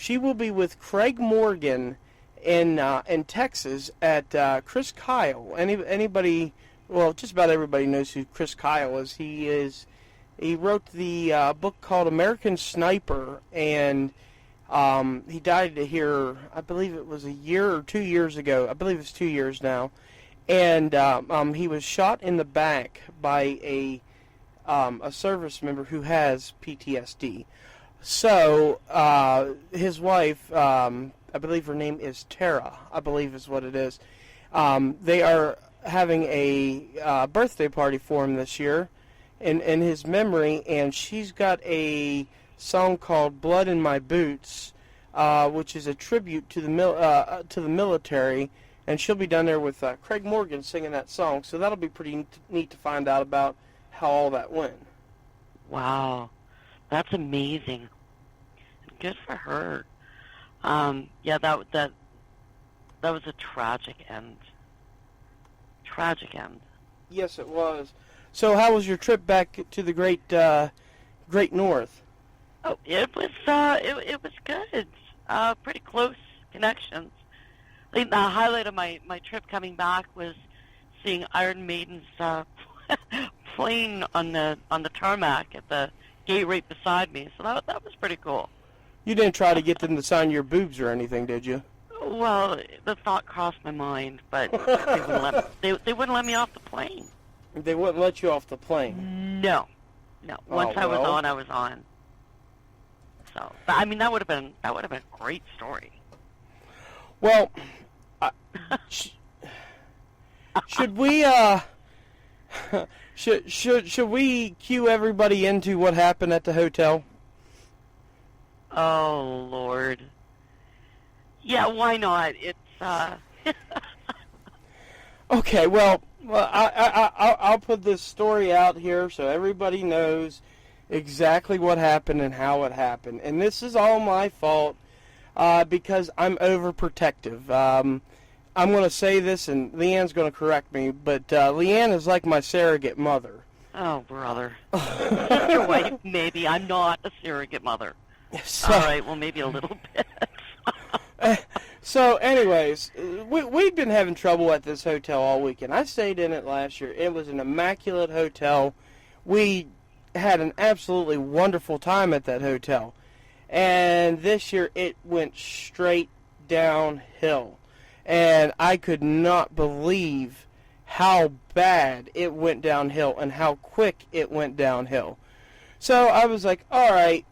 She will be with Craig Morgan in Texas at Chris Kyle. Anybody, well, just about everybody knows who Chris Kyle is. He wrote the book called American Sniper, and he died here, I believe it was a year or 2 years ago. I believe it's 2 years now. And he was shot in the back by a service member who has PTSD. So his wife, I believe her name is Tara, I believe is what it is. They are having a birthday party for him this year in his memory, and she's got a song called "Blood in My Boots," which is a tribute to the military, and she'll be down there with Craig Morgan singing that song. So that'll be pretty neat to find out about how all that went. Wow, that's amazing. Good for her. Yeah, that was a tragic end. Tragic end. Yes, it was. So, how was your trip back to the Great North? Oh, it was good. Pretty close connections. I think the highlight of my trip coming back was seeing Iron Maiden's plane on the tarmac at the gate right beside me. So that was pretty cool. You didn't try to get them to sign your boobs or anything, did you? Well, the thought crossed my mind, but they wouldn't let me off the plane. They wouldn't let you off the plane? No. Once I was on, I was on. So, but, I mean, that would have been a great story. Well, should we should we cue everybody into what happened at the hotel? Oh Lord. Yeah, why not? It's Okay, well, I'll put this story out here so everybody knows exactly what happened and how it happened. And this is all my fault because I'm overprotective. I'm going to say this, and Leanne's going to correct me, but Leanne is like my surrogate mother. Oh, brother. Your wife, maybe. I'm not a surrogate mother. So, all right, well, maybe a little bit. So, anyways, we've been having trouble at this hotel all weekend. I stayed in it last year. It was an immaculate hotel. We had an absolutely wonderful time at that hotel. And this year, it went straight downhill. And I could not believe how bad it went downhill and how quick it went downhill. So I was like, all right,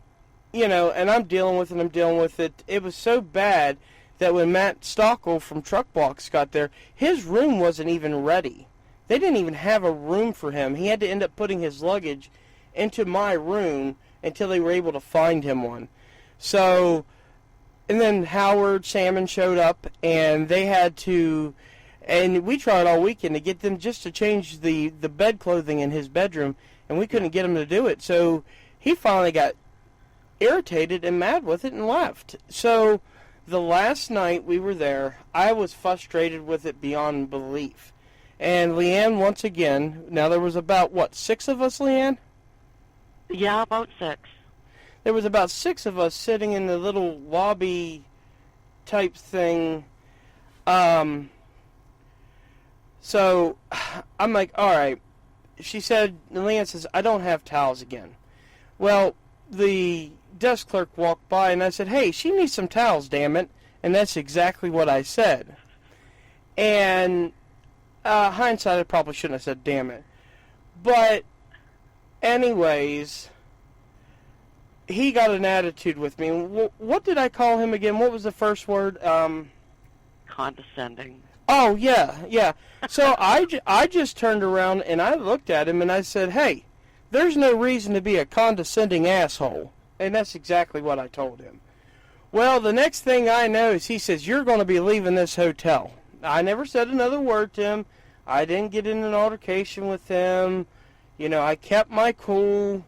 and I'm dealing with it. It was so bad that when Matt Stockel from Truck Box got there, his room wasn't even ready. They didn't even have a room for him. He had to end up putting his luggage into my room until they were able to find him one. So, and then Howard Salmon showed up, and they had to, and we tried all weekend to get them just to change the bed clothing in his bedroom, and we couldn't get him to do it. So he finally got irritated and mad with it and left. So the last night we were there, I was frustrated with it beyond belief. And Leanne, once again, now there was about, 6 of us, Leanne? Yeah, about 6. There was about 6 of us sitting in the little lobby type thing. So I'm like, all right. Leanne says, I don't have towels again. Well, the desk clerk walked by, and I said, hey, she needs some towels, damn it. And that's exactly what I said. And hindsight, I probably shouldn't have said damn it. But anyways, he got an attitude with me. What did I call him again? What was the first word? Condescending. Oh, yeah. So I just turned around and I looked at him and I said, hey, there's no reason to be a condescending asshole. And that's exactly what I told him. Well, the next thing I know is he says, you're going to be leaving this hotel. I never said another word to him. I didn't get in an altercation with him. I kept my cool.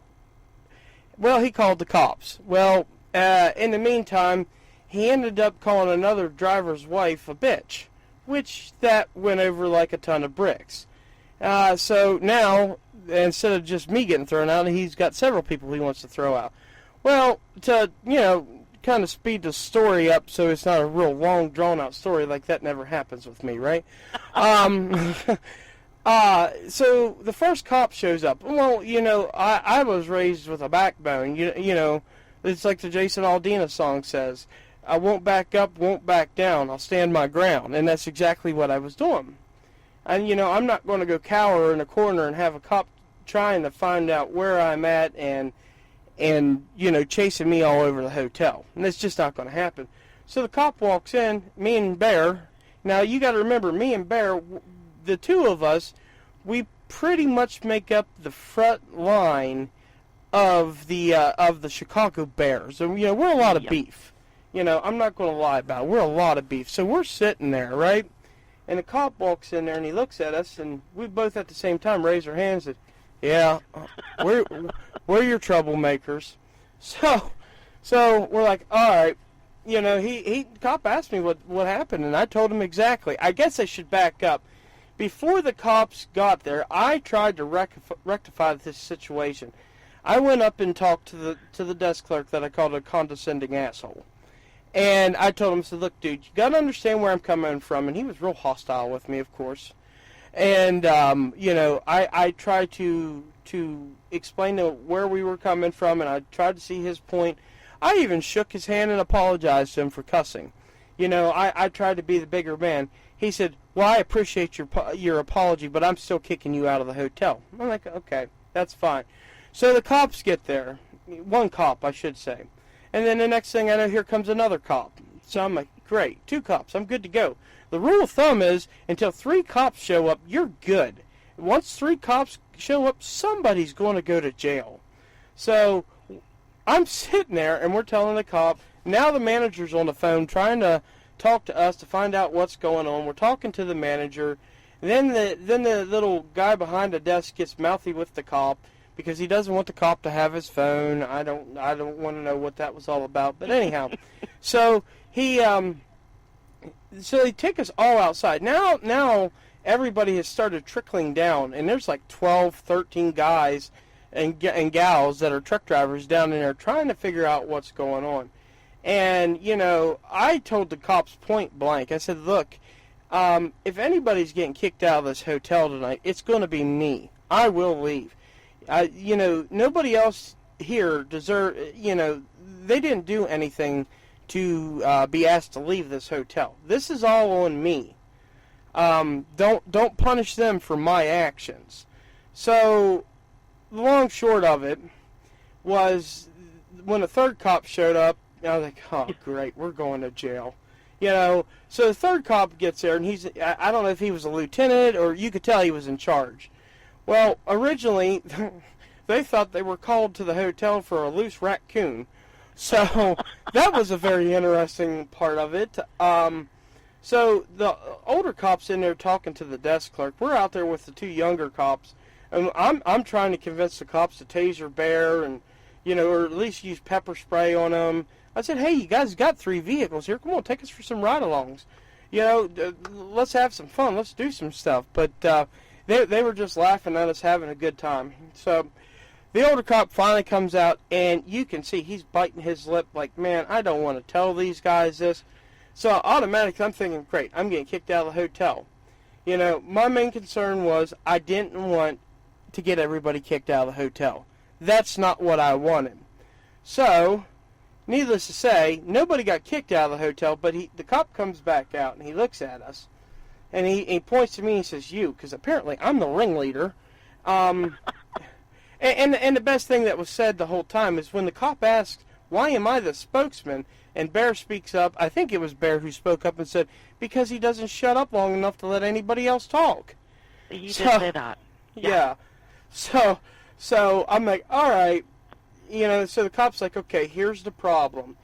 Well, he called the cops. Well, in the meantime, he ended up calling another driver's wife a bitch, which that went over like a ton of bricks. So now, instead of just me getting thrown out, he's got several people he wants to throw out. Well, to, kind of speed the story up so it's not a real long, drawn-out story. Like, that never happens with me, right? So the first cop shows up. Well, I was raised with a backbone. You know, it's like the Jason Aldeana song says, I won't back up, won't back down. I'll stand my ground. And that's exactly what I was doing. And, I'm not going to go cower in a corner and have a cop trying to find out where I'm at and chasing me all over the hotel. And that's just not going to happen. So the cop walks in, me and Bear. Now, you got to remember, me and Bear, the two of us, we pretty much make up the front line of the Chicago Bears. And, we're a lot of beef. I'm not going to lie about it. We're a lot of beef. So we're sitting there, right? And the cop walks in there and he looks at us, and we both at the same time raise our hands and, yeah, we're your troublemakers. So we're like, all right. The cop asked me what happened, and I told him exactly. I guess I should back up. Before the cops got there, I tried to rectify this situation. I went up and talked to the desk clerk that I called a condescending asshole. And I told him, I said, look, dude, you got to understand where I'm coming from. And he was real hostile with me, of course. And, I tried to explain to where we were coming from, and I tried to see his point. I even shook his hand and apologized to him for cussing. I tried to be the bigger man. He said, well, I appreciate your apology, but I'm still kicking you out of the hotel. I'm like, okay, that's fine. So the cops get there. One cop, I should say. And then the next thing I know, here comes another cop. So I'm like, great, 2 cops, I'm good to go. The rule of thumb is, until 3 cops show up, you're good. Once 3 cops show up, somebody's going to go to jail. So I'm sitting there, and we're telling the cop, now the manager's on the phone trying to talk to us to find out what's going on. We're talking to the manager. Then the little guy behind the desk gets mouthy with the cop because he doesn't want the cop to have his phone. I don't want to know what that was all about. But anyhow, so he take us all outside. Now everybody has started trickling down, and there's like 12, 13 guys and gals that are truck drivers down in there trying to figure out what's going on. And, I told the cops point blank, I said, look, if anybody's getting kicked out of this hotel tonight, it's going to be me. I will leave. Nobody else here they didn't do anything to be asked to leave this hotel. This is all on me. Don't punish them for my actions. So the long short of it was when the third cop showed up, I was like, oh, great, we're going to jail. So the third cop gets there, and I don't know if he was a lieutenant or you could tell he was in charge. Well, originally, they thought they were called to the hotel for a loose raccoon. So that was a very interesting part of it. So the older cop's in there talking to the desk clerk. We're out there with the 2 younger cops, and I'm trying to convince the cops to taser Bear and, or at least use pepper spray on them. I said, hey, you guys got 3 vehicles here. Come on, take us for some ride-alongs. Let's have some fun. Let's do some stuff. But they were just laughing at us having a good time. So the older cop finally comes out, and you can see he's biting his lip like, man, I don't want to tell these guys this. So automatically I'm thinking, great, I'm getting kicked out of the hotel. My main concern was I didn't want to get everybody kicked out of the hotel. That's not what I wanted. So needless to say, nobody got kicked out of the hotel, but the cop comes back out, and he looks at us, and he points to me and he says, you, because apparently I'm the ringleader. And the best thing that was said the whole time is when the cop asked, why am I the spokesman? And Bear speaks up. I think it was Bear who spoke up and said, because he doesn't shut up long enough to let anybody else talk. He did say that. Yeah. So I'm like, all right. So the cop's like, okay, here's the problem.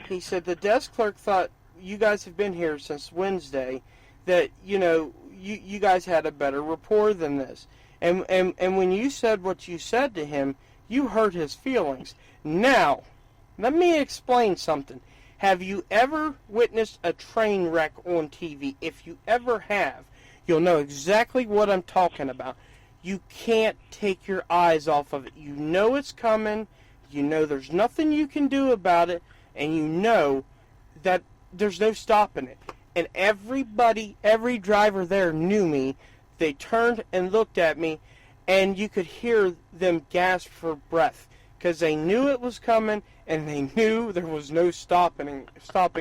He said, the desk clerk thought you guys have been here since Wednesday, that, you guys had a better rapport than this. And when you said what you said to him, you hurt his feelings. Now, let me explain something. Have you ever witnessed a train wreck on TV? If you ever have, you'll know exactly what I'm talking about. You can't take your eyes off of it. You know it's coming. You know there's nothing you can do about it. and you know that there's no stopping it. And every driver there knew me. They turned and looked at me, and you could hear them gasp for breath because they knew it was coming, and they knew there was no stopping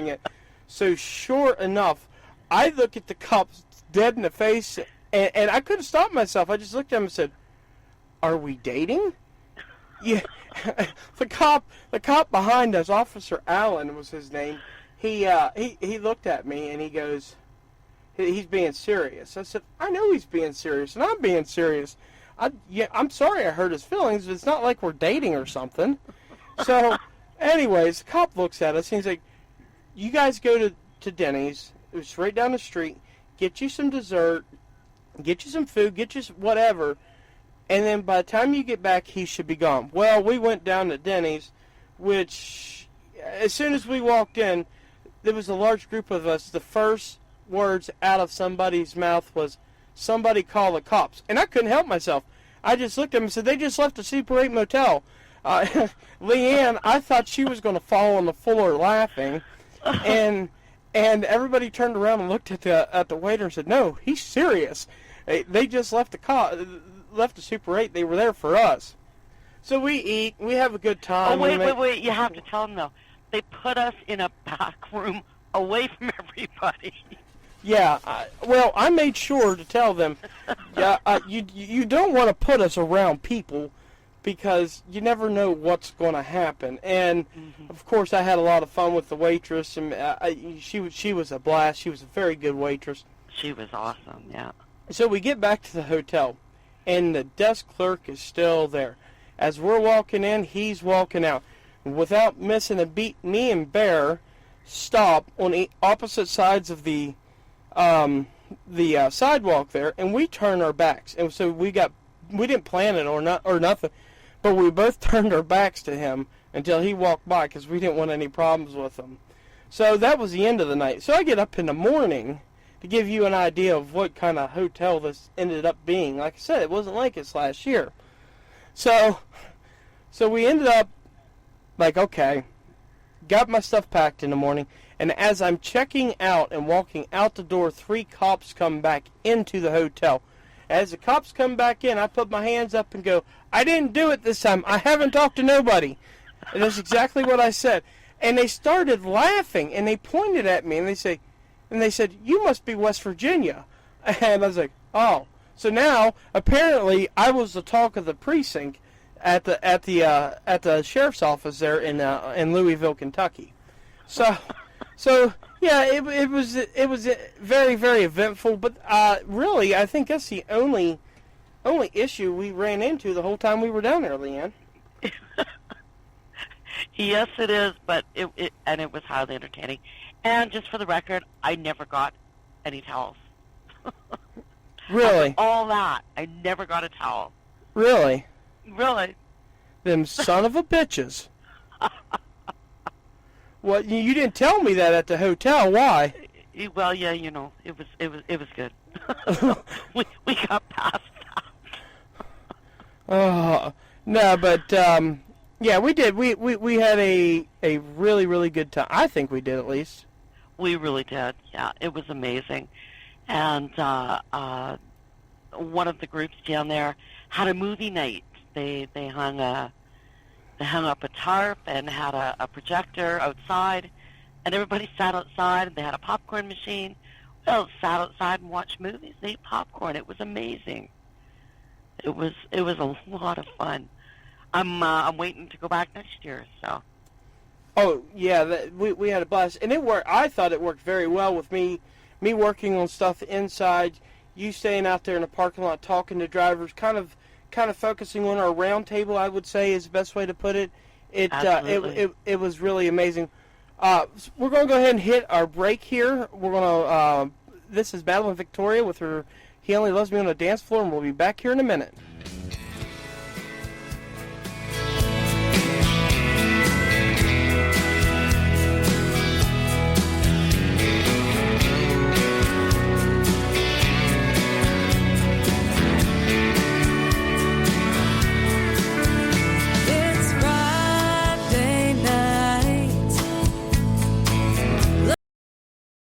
it. So sure enough, I look at the cops dead in the face, and I couldn't stop myself. I just looked at him and said, "Are we dating?" Yeah, the cop behind us, Officer Allen was his name. He looked at me and he goes, he's being serious. I said, "I know he's being serious, and I'm being serious. I'm sorry I hurt his feelings. It's not like we're dating or something." So, anyways, the cop looks at us and he's like, "You guys go to Denny's. It's right down the street. Get you some dessert, get you some food, get you whatever, and then by the time you get back, he should be gone." Well, we went down to Denny's, which as soon as we walked in, there was a large group of us. The first words out of somebody's mouth was, "Somebody call the cops." And I couldn't help myself. I just looked at him and said, "They just left the Super 8 motel." Leanne, I thought she was going to fall on the floor laughing. And everybody turned around and looked at the waiter and said, "No, he's serious. They just left the Super 8. They were there for us." So we eat. We have a good time. Oh, wait. You have to tell them, though. They put us in a back room away from everybody. Yeah. Well, I made sure to tell them, you don't want to put us around people because you never know what's going to happen. And, of course, I had a lot of fun with the waitress, and she was a blast. She was a very good waitress. She was awesome, yeah. So we get back to the hotel, and the desk clerk is still there. As we're walking in, he's walking out. Without missing a beat, me and Bear stop on the opposite sides of the sidewalk there, and we turn our backs. And so we didn't plan it or nothing, but we both turned our backs to him until he walked by because we didn't want any problems with him. So that was the end of the night. So I get up in the morning to give you an idea of what kind of hotel this ended up being. Like I said, it wasn't like this last year. So we ended up like, okay, got my stuff packed in the morning, and as I'm checking out and walking out the door, 3 cops come back into the hotel. As the cops come back in, I put my hands up and go, "I didn't do it this time. I haven't talked to nobody." And that's exactly what I said. And they started laughing, and they pointed at me, and they said, "You must be West Virginia." And I was like, "Oh." So now, apparently, I was the talk of the precinct at the sheriff's office there in Louisville, Kentucky. So yeah, it was very, very eventful. But really, I think that's the only issue we ran into the whole time we were down there, Leanne. Yes, it is, but it was highly entertaining. And just for the record, I never got any towels. Really? After all that, I never got a towel. Really? Really? Them son of a bitches. Well, you didn't tell me that at the hotel. Why? Well, yeah, it was good. we got past that. No, but yeah, we did. We had a really, really good time. I think we did, at least. We really did. Yeah, it was amazing. And one of the groups down there had a movie night. They hung up a tarp and had a projector outside, and everybody sat outside, and they had a popcorn machine. Well, sat outside and watched movies. They ate popcorn. It was amazing. It was a lot of fun. I'm waiting to go back next year. So. Oh yeah, we had a blast, and it worked. I thought it worked very well with me working on stuff inside, you staying out there in the parking lot talking to drivers, kind of focusing on our round table, I would say is the best way to put it. It was really amazing. We're going to go ahead and hit our break here. We're going to this is Madeline Victoria with her He Only Loves Me on the Dance Floor, and we'll be back here in a minute.